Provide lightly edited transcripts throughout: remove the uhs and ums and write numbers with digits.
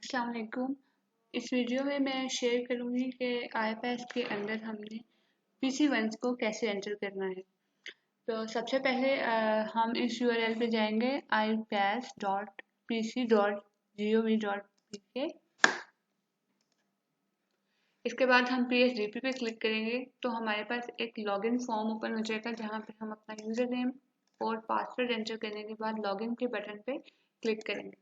अस्सलाम वालेकुम। इस वीडियो में मैं शेयर करूंगी कि iPads के अंदर हमने PC1 को कैसे एंटर करना है। तो सबसे पहले हम इस URL पे जाएंगे ipads.pc.gov.pk। इसके बाद हम PSDP पे क्लिक करेंगे तो हमारे पास एक लॉगिन फॉर्म ओपन हो जाएगा जहाँ पे हम अपना यूज़र नेम और पासवर्ड एंटर करने के बाद लॉगिन के बटन पे क्लिक करेंगे।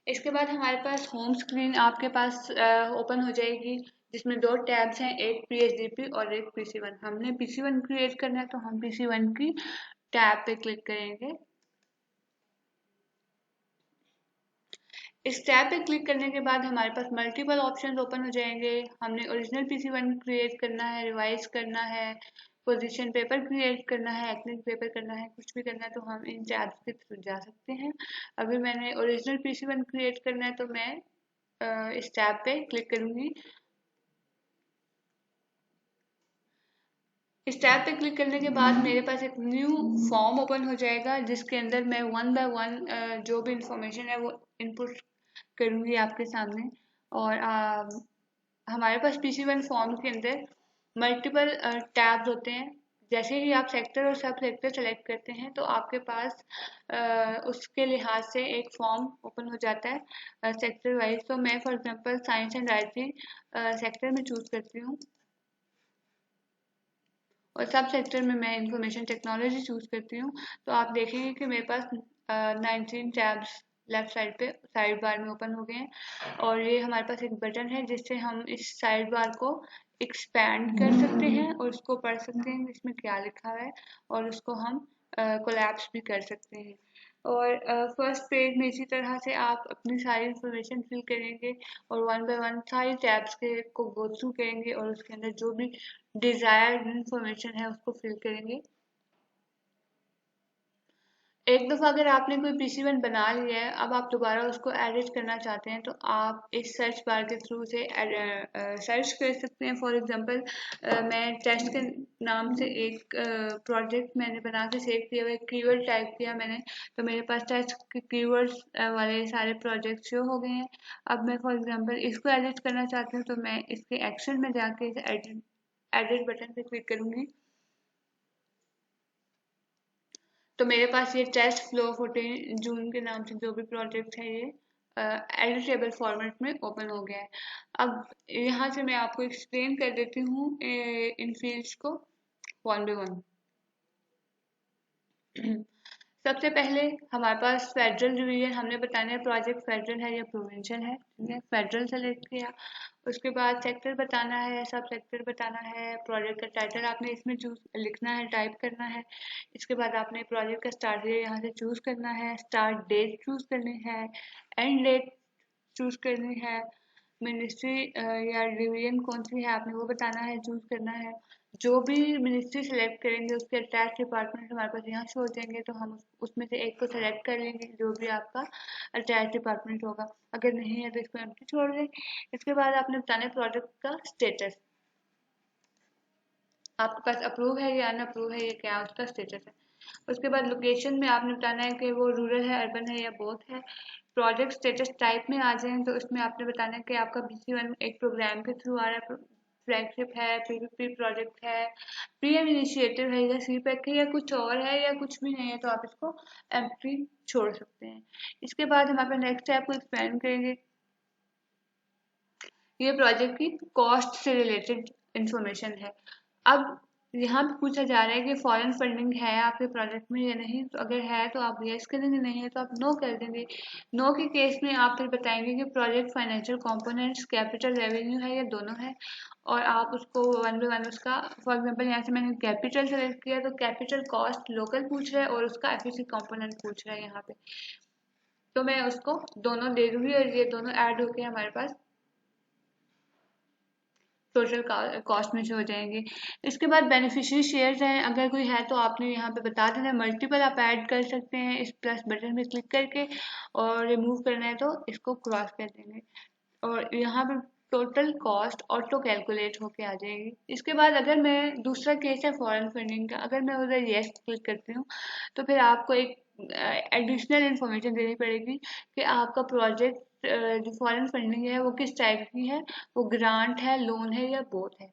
इसके बाद हमारे पास होम स्क्रीन आपके पास ओपन हो जाएगी जिसमें दो टैब्स हैं, एक PSDP और एक PC1। हमने PC1 क्रिएट करना है तो हम PC1 की टैब पे क्लिक करेंगे। इस टैब पे क्लिक करने के बाद हमारे पास मल्टीपल ऑप्शंस ओपन हो जाएंगे। हमने ओरिजिनल PC1 क्रिएट करना है, रिवाइज करना है, पोजीशन पेपर क्रिएट करना है, एक्लिक पेपर करना है, कुछ भी करना है तो हम इन टैब्स के थ्रू जा सकते हैं। अभी मैंने ओरिजिनल PC1 क्रिएट करना है तो मैं इस टैब पे क्लिक करूंगी। इस टैब पे क्लिक करने के बाद मेरे पास एक न्यू फॉर्म ओपन हो जाएगा जिसके अंदर मैं वन बाय वन जो भी इंफॉर्मेशन है वो इनपुट करूंगी आपके सामने। और हमारे पास PC1 फॉर्म के अंदर मल्टीपल टैब्स होते हैं। जैसे ही आप सेक्टर और सब सेक्टर सेलेक्ट करते हैं तो आपके पास उसके लिहाज से एक फॉर्म ओपन हो जाता है सेक्टर वाइज। तो मैं for example science and writing sector में चूज करती हूँ और सब सेक्टर में मैं इंफॉर्मेशन टेक्नोलॉजी चूज करती हूँ। तो आप देखेंगे कि मेरे पास 19 टैब्स लेफ्ट साइड पे साइड बार में ओपन हो गए हैं और ये हमारे पास एक बटन है जिससे हम इस साइड बार को एक्सपैंड कर सकते हैं और उसको पढ़ सकते हैं इसमें क्या लिखा हुआ है और उसको हम कोलैप्स भी कर सकते हैं। और फर्स्ट पेज में इसी तरह से आप अपनी सारी इंफॉर्मेशन फिल करेंगे और वन बाय वन सारी टैब्स के को गो थ्रू करेंगे और उसके अंदर जो भी डिजायर्ड इंफॉर्मेशन है उसको फिल करेंगे। एक दफ़ा अगर आपने कोई PC1 बना लिया है, अब आप दोबारा उसको एडिट करना चाहते हैं तो आप इस सर्च बार के थ्रू से सर्च कर सकते हैं। फॉर एग्जांपल मैं टेस्ट के नाम से एक प्रोजेक्ट मैंने बना के सेव किया हुआ है, कीवर्ड टाइप किया मैंने तो मेरे पास टेस्ट के कीवर्ड्स वाले सारे प्रोजेक्ट शो हो गए हैं। अब मैं फॉर एग्जांपल इसको एडिट करना चाहती हूँ तो मैं इसके एक्शन में जाके एडिट एडिट बटन पे क्लिक करूँगी तो मेरे पास ये टेस्ट फ्लो 14 जून के नाम से जो भी प्रोजेक्ट है ये एडिटेबल फॉर्मेट में ओपन हो गया है। अब यहाँ से मैं आपको एक्सप्लेन कर देती हूँ इन फील्ड्स को वन बाय वन। सबसे पहले हमारे पास फेडरल डिवीजन हमने बताना है प्रोजेक्ट फेडरल है या प्रोविंशियल है। ठीक है, फेडरल सेलेक्ट किया। उसके बाद सेक्टर बताना है, सब सेक्टर बताना है, प्रोजेक्ट का टाइटल आपने इसमें चूज लिखना है, टाइप करना है। इसके बाद आपने प्रोजेक्ट का स्टार्ट डेट यहाँ से चूज करना है, स्टार्ट डेट चूज करनी है, एंड डेट चूज करनी है, मिनिस्ट्री या डिवीजन कौन सी है आपने वो बताना है, चूज करना है। जो भी मिनिस्ट्री सेलेक्ट करेंगे उसके अटैच डिपार्टमेंट हमारे पास यहाँ शो हो जाएंगे तो हम उसमें से एक को सेलेक्ट कर लेंगे जो भी आपका अटैच डिपार्टमेंट होगा। अगर नहीं है तो इसको एम्प्टी छोड़ दें। इसके बाद आपने बताना है प्रोजेक्ट का स्टेटस, आपके पास अप्रूव है या अनअप्रूव है, ये क्या उसका स्टेटस है। उसके बाद लोकेशन में आपने बताना है कि वो रूरल है, अर्बन है या बोथ है। प्रोजेक्ट स्टेटस टाइप में आ जाए तो उसमें आपने बताना है कि आपका PC1 एक प्रोग्राम के थ्रू आ रहा है, फ्लैगशिप है, PPP प्रोजेक्ट है, PM इनिशिएटिव है या CPEC है या कुछ और है या कुछ भी नहीं है तो आप इसको एम्प्टी छोड़ सकते हैं। इसके बाद हम अपने नेक्स्ट स्टेप को एक्सप्लेन करेंगे। ये प्रोजेक्ट की कॉस्ट से रिलेटेड इंफॉर्मेशन है। अब यहाँ पे पूछा जा रहा है कि फॉरेन फंडिंग है आपके प्रोजेक्ट में या नहीं, तो अगर है तो आप यस करेंगे, नहीं है तो आप नो कर देंगे। नो के केस में आप फिर बताएंगे कि project financial components capital revenue है या दोनों है और आप उसको वन बाय वन उसका फॉर एग्जांपल यहाँ से मैंने कैपिटल सेलेक्ट किया तो कैपिटल कॉस्ट लोकल पूछ रहा है और उसका एफईसी कंपोनेंट पूछ रहा है यहाँ पे, तो मैं उसको दोनों दे दूंगी और ये दोनों ऐड होके हमारे पास टोटल कॉस्ट में से हो जाएंगे। इसके बाद बेनिफिशियरी शेयर्स हैं, अगर कोई है तो आपने यहाँ पे बता देना है। मल्टीपल आप ऐड कर सकते हैं इस प्लस बटन पे क्लिक करके और रिमूव करना है तो इसको क्रॉस कर देंगे और यहाँ पे टोटल कॉस्ट ऑटो कैलकुलेट होके आ जाएगी। इसके बाद अगर मैं दूसरा केस है फॉरेन फंडिंग का, अगर मैं उधर येस क्लिक करती हूँ तो फिर आपको एक एडिशनल इंफॉर्मेशन देनी पड़ेगी कि आपका प्रोजेक्ट जो फॉरेन फंडिंग है वो किस टाइप की है, वो ग्रांट है, लोन है या बोथ है।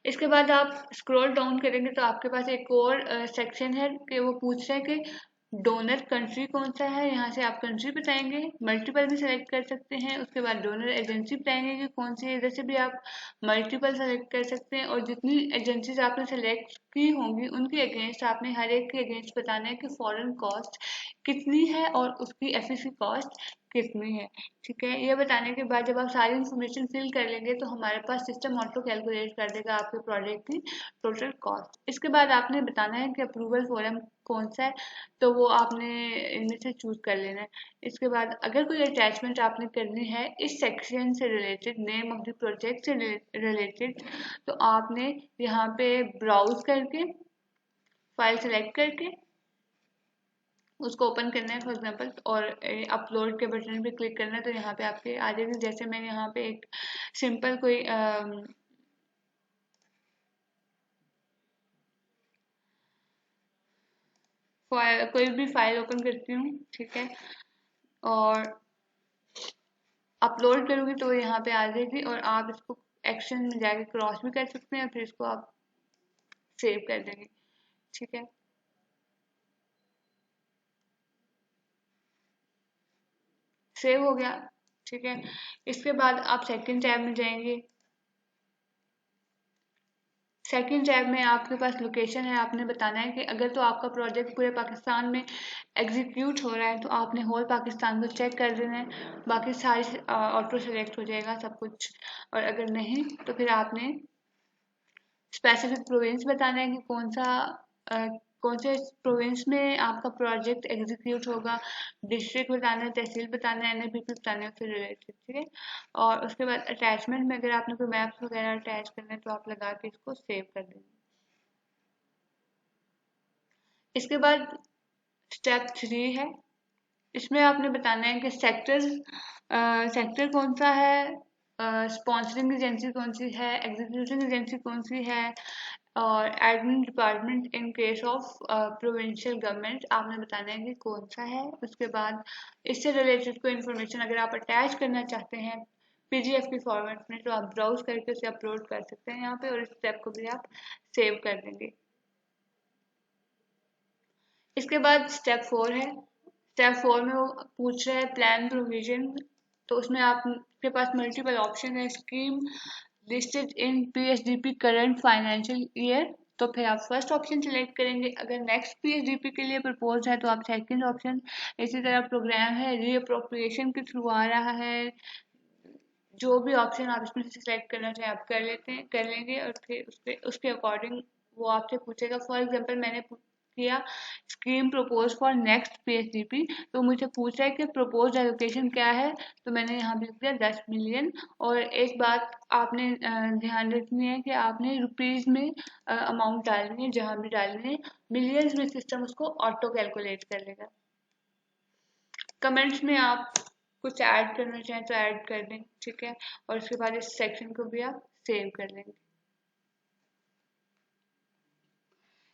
इसके बाद आप स्क्रॉल डाउन करेंगे तो आपके पास एक और सेक्शन है कि वो पूछ रहा है कि डोनर कंट्री कौन सा है। यहाँ से आप कंट्री बताएंगे, मल्टीपल भी सेलेक्ट कर सकते हैं। उसके बाद डोनर एजेंसी बताएंगे कि कौन सी है, इधर से भी आप मल्टीपल सेलेक्ट कर सकते हैं। और जितनी एजेंसीज आपने सेलेक्ट की होंगी उनके अगेंस्ट आपने हर एक के अगेंस्ट बताना है कि फॉरेन कॉस्ट कितनी है और उसकी एफईसी कॉस्ट कितनी है। ठीक है, ये बताने के बाद जब आप सारी इन्फॉर्मेशन फिल कर लेंगे तो हमारे पास सिस्टम ऑटो कैलकुलेट कर देगा आपके प्रोजेक्ट की टोटल कॉस्ट। इसके बाद आपने बताना है कि अप्रूवल फॉरम कौन सा है, तो वो आपने इनमें से चूज कर लेना है। इसके बाद अगर कोई अटैचमेंट आपने करनी है इस सेक्शन से related, name of the project से रिलेटेड, तो आपने यहाँ पे ब्राउज करके फाइल सेलेक्ट करके उसको ओपन करना है फॉर एग्जांपल, और अपलोड के बटन पे क्लिक करना है तो यहाँ पे आपके आ जाएगी। जैसे मैं यहाँ पे एक सिंपल कोई कोई भी फाइल ओपन करती हूँ, ठीक है, और अपलोड करूँगी तो यहाँ पे आ जाएगी। और आप इसको एक्शन में जाके क्रॉस भी कर सकते हैं, फिर इसको आप सेव कर देंगे। ठीक है, सेव हो गया। ठीक है, इसके बाद आप सेकंड टैब में जाएंगे। सेकंड टैब में आपके पास लोकेशन है, आपने बताना है कि अगर तो आपका प्रोजेक्ट पूरे पाकिस्तान में एग्जीक्यूट हो रहा है तो आपने होल पाकिस्तान को चेक कर देना है, बाकी सारी ऑटो सेलेक्ट हो जाएगा सब कुछ। और अगर नहीं तो फिर आपने स्पेसिफिक प्रोविंस बताना है कि कौन से प्रोविंस में आपका प्रोजेक्ट एग्जीक्यूट होगा, डिस्ट्रिक्ट बताना है, तहसील बताना है, एनआईपीपी बताना है उससे रिलेटेड। ठीक है, और उसके बाद अटैचमेंट में अगर आपने कोई मैप्स वगैरह अटैच करना है तो आप लगा के इसको सेव कर देंगे। इसके बाद स्टेप 3 है, इसमें आपने बताना है कि सेक्टर कौन सा है, स्पॉन्सरिंग एजेंसी कौन सी है, एग्जीक्यूटिंग एजेंसी कौन सी है, और admin department in case of provincial government आपने बताना है कि कौन सा है। उसके बाद इससे रिलेटेड कोई इन्फॉर्मेशन अगर आप अटैच करना चाहते हैं पीडीएफ की फॉर्मेट में तो आप ब्राउज करके उसे अपलोड कर सकते हैं यहाँ पे, और इस स्टेप को भी आप सेव कर देंगे। इसके बाद स्टेप 4 है। स्टेप 4 में वो पूछ रहा है प्लान प्रोविजन, तो उसमें आपके पास मल्टीपल ऑप्शन है। Scheme listed in PHDP current financial year, तो फिर आप फर्स्ट ऑप्शन सेलेक्ट करेंगे। अगर नेक्स्ट पीएचडीपी के लिए प्रपोज है तो आप सेकंड ऑप्शन। इसी तरह प्रोग्राम है रीअप्रोप्रिएशन के थ्रू आ रहा है, जो भी ऑप्शन आप इसमें से सिलेक्ट करना चाहें आप कर लेंगे, और फिर उसके अकॉर्डिंग वो आपसे पूछेगा। फॉर एग्जांपल मैंने किया scheme propose for next PHDP, तो मुझे पूछ रहा है कि प्रपोज एलोकेशन क्या है, तो मैंने यहाँ पे लिख दिया 10 मिलियन। और एक बात आपने ध्यान रखनी है कि आपने रुपीज में अमाउंट डालनी है, जहाँ भी डालनी है। मिलियंस में सिस्टम उसको ऑटो कैलकुलेट कर लेगा। कमेंट्स में आप कुछ ऐड करना चाहें तो ऐड कर दें। ठीक है, और उसके बाद इस सेक्शन को भी आप सेव कर लेंगे।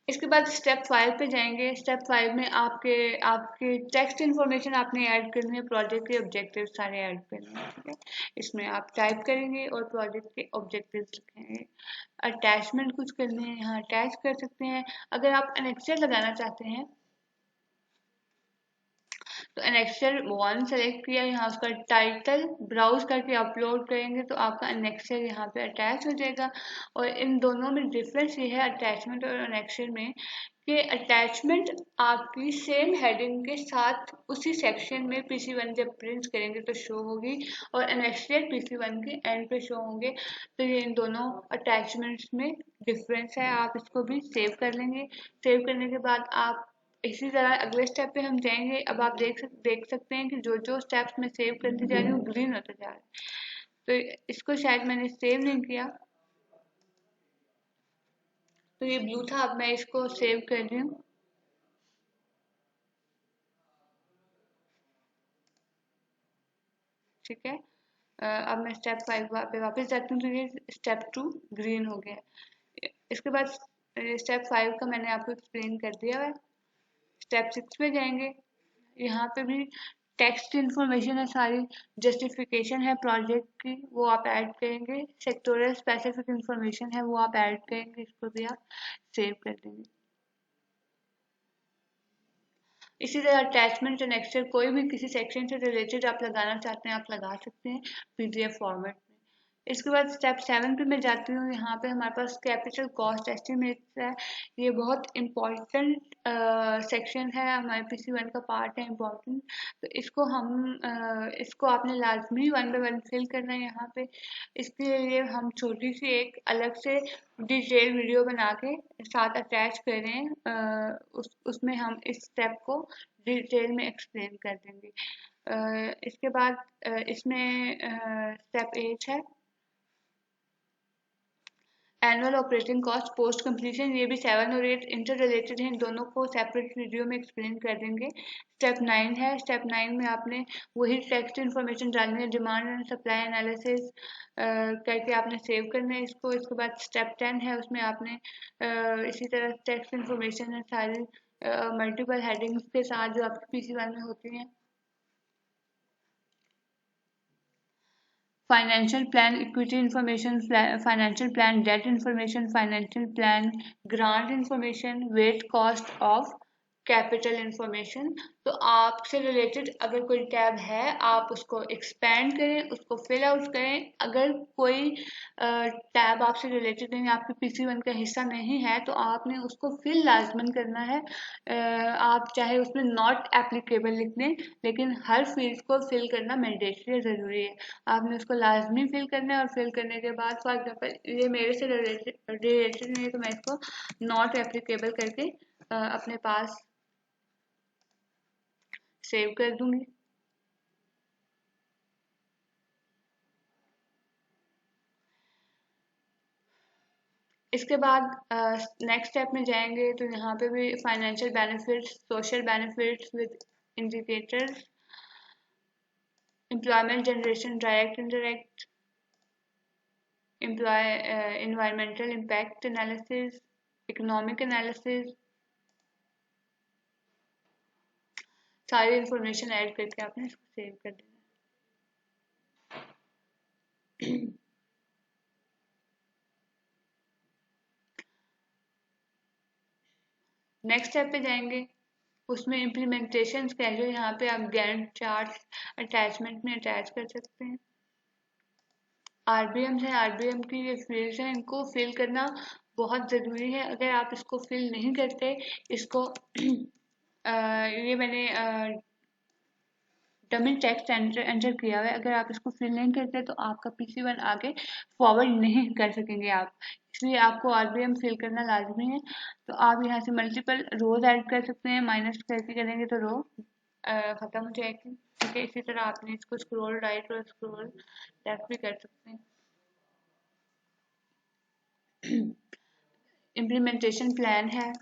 इसके बाद स्टेप 5 पे जाएंगे। स्टेप 5 में आपके आपके टेक्स्ट इन्फॉर्मेशन आपने ऐड करनी है, प्रोजेक्ट के ऑब्जेक्टिव सारे ऐड करने हैं। ठीक है, इसमें आप टाइप करेंगे और प्रोजेक्ट के ऑब्जेक्टिव लिखेंगे। अटैचमेंट कुछ करने हैं, यहाँ अटैच कर सकते हैं। अगर आप एनेक्सर लगाना चाहते हैं तो एनेक्सर 1 सेलेक्ट किया, यहाँ उसका टाइटल ब्राउज करके अपलोड करेंगे तो आपका एनेक्सर यहाँ पे अटैच हो जाएगा। और इन दोनों में डिफरेंस ये है अटैचमेंट और एनेक्सर में कि अटैचमेंट आपकी सेम हेडिंग के साथ उसी सेक्शन में PC1 जब प्रिंट करेंगे तो शो होगी, और एनेक्सर PC1 के एंड पे शो होंगे। तो ये इन दोनों अटैचमेंट्स में डिफरेंस है, आप इसको भी सेव कर लेंगे। सेव करने के बाद आप इसी तरह अगले स्टेप पे हम जाएंगे। अब आप देख सकते हैं कि जो जो स्टेप्स मैं सेव करती जा रही हूँ ग्रीन होता जा रहा है, तो इसको शायद मैंने सेव नहीं किया, तो ये ब्लू था। अब मैं इसको सेव कर रही हूँ। ठीक है, अब मैं स्टेप 5 पे वापस जाती हूँ तो ये स्टेप 2 ग्रीन हो गया। इसके बाद स्टेप 5 का मैंने आपको एक्सप्लेन कर दिया है। स्टेप 6 पे जाएंगे, यहाँ पे भी टेक्स्ट इन्फॉर्मेशन है सारी, जस्टिफिकेशन है प्रोजेक्ट की वो आप ऐड करेंगे, सेक्टोरल स्पेसिफिक इन्फॉर्मेशन है वो आप ऐड करेंगे, इसको भी आप सेव कर देंगे। इसी तरह अटैचमेंट एंड एक्स्ट्रा कोई भी किसी सेक्शन से रिलेटेड आप लगाना चाहते हैं आप लगा सकते हैं पीडीएफ फॉर्मेट में। इसके बाद स्टेप 7 पे मैं जाती हूँ, यहाँ पे हमारे पास कैपिटल कॉस्ट एस्टिमेट है। ये बहुत इम्पॉर्टेंट सेक्शन है, हमारे PC1 का पार्ट है इम्पॉर्टेंट। तो इसको आपने लाजमी 1 बाय 1 फिल करना है यहाँ पे। इसके लिए हम छोटी सी एक अलग से डिटेल वीडियो बना के साथ अटैच कर रहे हैं, उसमें हम इस स्टेप को डिटेल में एक्सप्लेन कर देंगे। इसके बाद इसमें स्टेप 8 है annual operating cost post completion, ये भी 7 और 8 इंटर रिलेटेड हैं, इन दोनों को सेपरेट वीडियो में एक्सप्लेन कर देंगे। स्टेप 9 है, स्टेप 9 में आपने वही टेक्स्ट इन्फॉर्मेशन डालनी है, डिमांड एंड सप्लाई एनालिसिस करके आपने सेव करना है इसको। इसके बाद स्टेप 10 है, उसमें आपने इसी तरह टेक्स्ट इन्फॉर्मेशन है सारी मल्टीपल हेडिंग्स के साथ जो आपके PC1 में होती हैं। Financial plan, equity information, financial plan, debt information, financial plan, grant information, weight cost of capital information. तो आपसे रिलेटेड अगर कोई टैब है आप उसको एक्सपेंड करें, उसको फिल आउट करें। अगर कोई टैब आपसे रिलेटेड नहीं, आपके PC1 का हिस्सा नहीं है, तो आपने उसको फिल लाजमन करना है। आप चाहे उसमें नॉट एप्लीकेबल लिख दें, लेकिन हर फील्ड को फिल करना मैंडेटरी ज़रूरी है। आपने उसको लाजमी फिल करना है, और फिल करने के बाद फॉर एग्जाम्पल ये मेरे से रिलेटेड नहीं है, तो मैं इसको नॉट एप्लीकेबल करके अपने पास सेव कर दूंगी। इसके बाद नेक्स्ट स्टेप में जाएंगे, तो यहाँ पे भी financial benefits, social benefits with indicators, employment generation, direct indirect, environmental impact analysis, economic analysis, सारी इंफॉर्मेशन ऐड करके आपने इसको सेव कर देना। नेक्स्ट स्टेप पे जाएंगे, उसमें इम्प्लीमेंटेशन स्केड्यूल, यहाँ पे आप गैंट चार्ट अटैचमेंट में अटैच कर सकते हैं। RBM है, RBM की ये फील्ड है, इनको फिल करना बहुत ज़रूरी है। अगर आप इसको फिल नहीं करते, इसको ये मैंने डमी टेक्स्ट एंटर किया हुआ है, अगर आप इसको फिल नहीं करते तो आपका PC1 आगे फॉरवर्ड नहीं कर सकेंगे आप, इसलिए आपको RBM फिल करना लाजमी है। तो आप यहाँ से मल्टीपल रोज ऐड कर सकते हैं, माइनस करके करेंगे तो रो ख़त्म हो जाएगी। ठीक है, इसी तरह आपने इसको स्क्रॉल राइट और स्क्रॉल लेफ्ट भी कर सकते हैं। इम्प्लीमेंटेशन प्लान है,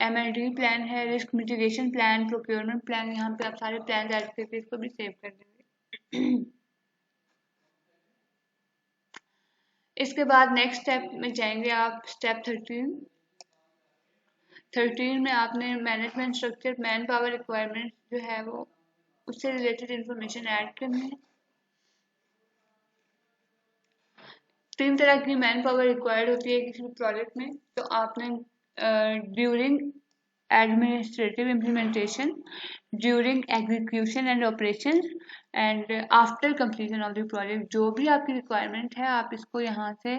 MLD प्लान है, risk mitigation plan, procurement plan, यहाँ पे आप सारे प्लान ऐड करके इसको भी सेव कर देंगे। इसके बाद नेक्स्ट स्टेप में जाएंगे आप, स्टेप 13 में आपने management structure, man power requirement जो है वो उससे रिलेटेड इंफॉर्मेशन ऐड करनी है। 3 तरह की मैन पावर रिक्वायर्ड होती है किसी भी प्रोजेक्ट में, तो आपने during administrative implementation, during execution and operation, and after completion of the project, जो भी आपकी रिक्वायरमेंट है आप इसको यहाँ से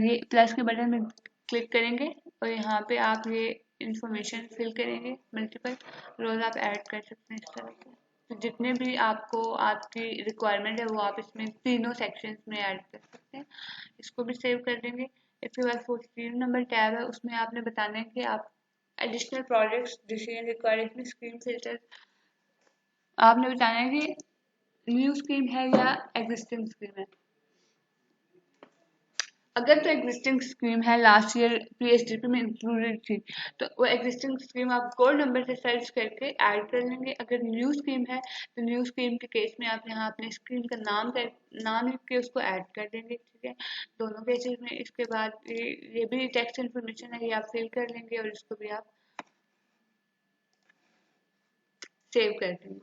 ये प्लस के बटन में क्लिक करेंगे और यहाँ पे आप ये इंफॉर्मेशन फिल करेंगे। मल्टीपल रोज आप ऐड कर सकते हैं इस तरह से, तो जितने भी आपको आपकी रिक्वायरमेंट है वो आप इसमें तीनों सेक्शंस में ऐड कर सकते हैं। इसको भी सेव कर देंगे। इसके बाद 14 नंबर टैब है, उसमें आपने बताना है कि आप एडिशनल प्रोजेक्ट्स डिसीजन रिक्वायर्ड, इसमें स्क्रीन फिल्टर आपने बताना है कि न्यू स्कीम है या एग्जिस्टिंग स्कीम है। अगर तो एग्जिस्टिंग स्कीम है लास्ट ईयर PSDP में इंक्लूडेड थी, तो वो एग्जिस्टिंग स्कीम आप कोड नंबर से सर्च करके ऐड कर लेंगे। अगर न्यू स्कीम है तो न्यू स्कीम के केस में आप यहाँ अपने स्कीम का नाम लिख के उसको ऐड कर देंगे। ठीक है, दोनों केसेस में। इसके बाद ये भी टेक्स्ट इन्फॉर्मेशन है, ये आप फिल कर लेंगे और इसको भी आप सेव कर देंगे।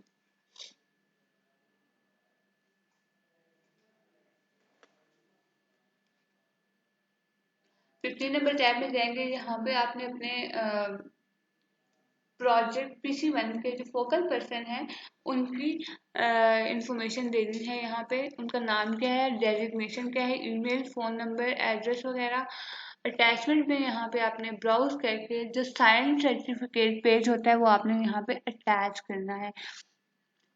15 नंबर टैब में जाएंगे। यहाँ पे आपने अपने प्रोजेक्ट PC1 के जो फोकल पर्सन है उनकी इंफॉर्मेशन देनी है। यहाँ पे उनका नाम क्या है, डेजिग्नेशन क्या है, ईमेल, फ़ोन नंबर, एड्रेस वगैरह। अटैचमेंट में यहाँ पे आपने ब्राउज करके जो साइन सर्टिफिकेट पेज होता है वो आपने यहाँ पे अटैच करना है।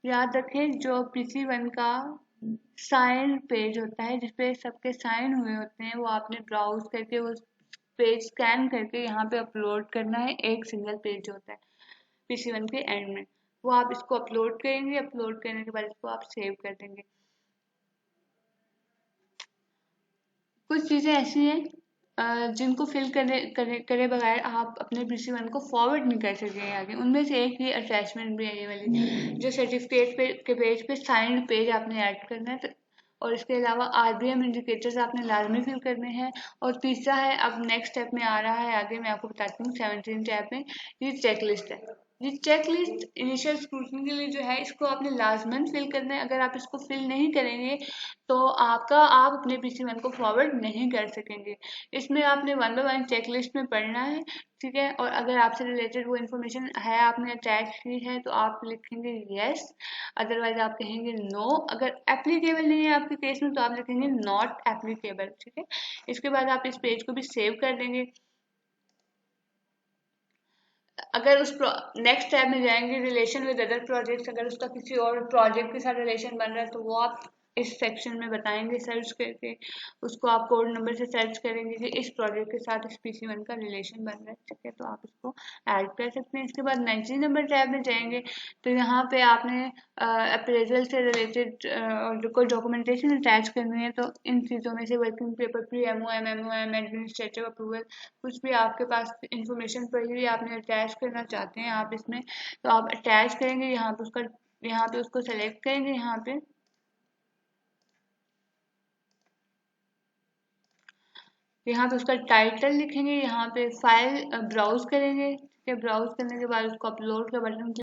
याद रखें जो PC1 का साइन पेज होता है जिसपे सबके साइन हुए होते हैं वो आपने ब्राउज करके वो पेज स्कैन करके यहाँ पे अपलोड करना है। एक सिंगल पेज होता है PC1 के एंड में, वो आप इसको अपलोड करेंगे। अपलोड करने के बाद इसको आप सेव कर देंगे। कुछ चीज़ें ऐसी हैं जिनको फिल करे बगैर आप अपने PC1 को फॉरवर्ड नहीं कर सकेंगे आगे। उनमें से एक ही अटैचमेंट भी है ये वाली, जो सर्टिफिकेट के पेज पे साइन पेज आपने ऐड करना है। और इसके अलावा RBM इंडिकेटर्स आपने लाजमी फिल करने हैं। और तीसरा है, अब नेक्स्ट स्टेप में आ रहा है आगे, मैं आपको बताती हूँ 17 टैब में, ये चेकलिस्ट है। ये चेकलिस्ट इनिशियल स्क्रूटनी के लिए जो है इसको आपने लाजमन फिल करना है। अगर आप इसको फिल नहीं करेंगे तो आप अपने PC1 को फॉरवर्ड नहीं कर सकेंगे। इसमें आपने 1 बाय 1 चेकलिस्ट में पढ़ना है, ठीक है। और अगर आपसे रिलेटेड वो इन्फॉर्मेशन है आपने अटैच की है तो आप लिखेंगे यस, अदरवाइज आप कहेंगे नो। अगर एप्लीकेबल नहीं है आपके केस में तो आप लिखेंगे नॉट एप्लीकेबल, ठीक है। इसके बाद आप इस पेज को भी सेव कर देंगे। अगर उस नेक्स्ट टैब में जाएंगे, रिलेशन विद अदर प्रोजेक्ट्स, अगर उसका किसी और प्रोजेक्ट के साथ रिलेशन बन रहा है तो वो आप इस सेक्शन में बताएंगे सर्च करके। उसको आप कोड नंबर से सर्च करेंगे कि इस प्रोजेक्ट के साथ इस PC1 का रिलेशन बन रहा है, ठीक है, तो आप इसको ऐड कर सकते हैं। इसके बाद 19 नंबर टैब में जाएंगे तो यहाँ पे आपने अप्रेजल से रिलेटेड कोई डॉक्यूमेंटेशन अटैच करनी है। तो इन चीज़ों में से working paper, PMO, MMOM, administrative approval, कुछ भी आपके पास इंफॉर्मेशन पड़ी हुई आपने अटैच करना चाहते हैं आप इसमें, तो आप अटैच करेंगे। यहाँ पे उसको सेलेक्ट करेंगे। यहाँ पे उसका टाइटल लिखेंगे। यहाँ पे फाइल ब्राउज करेंगे, ठीक है। ब्राउज करने के बाद उसको अपलोड का बटन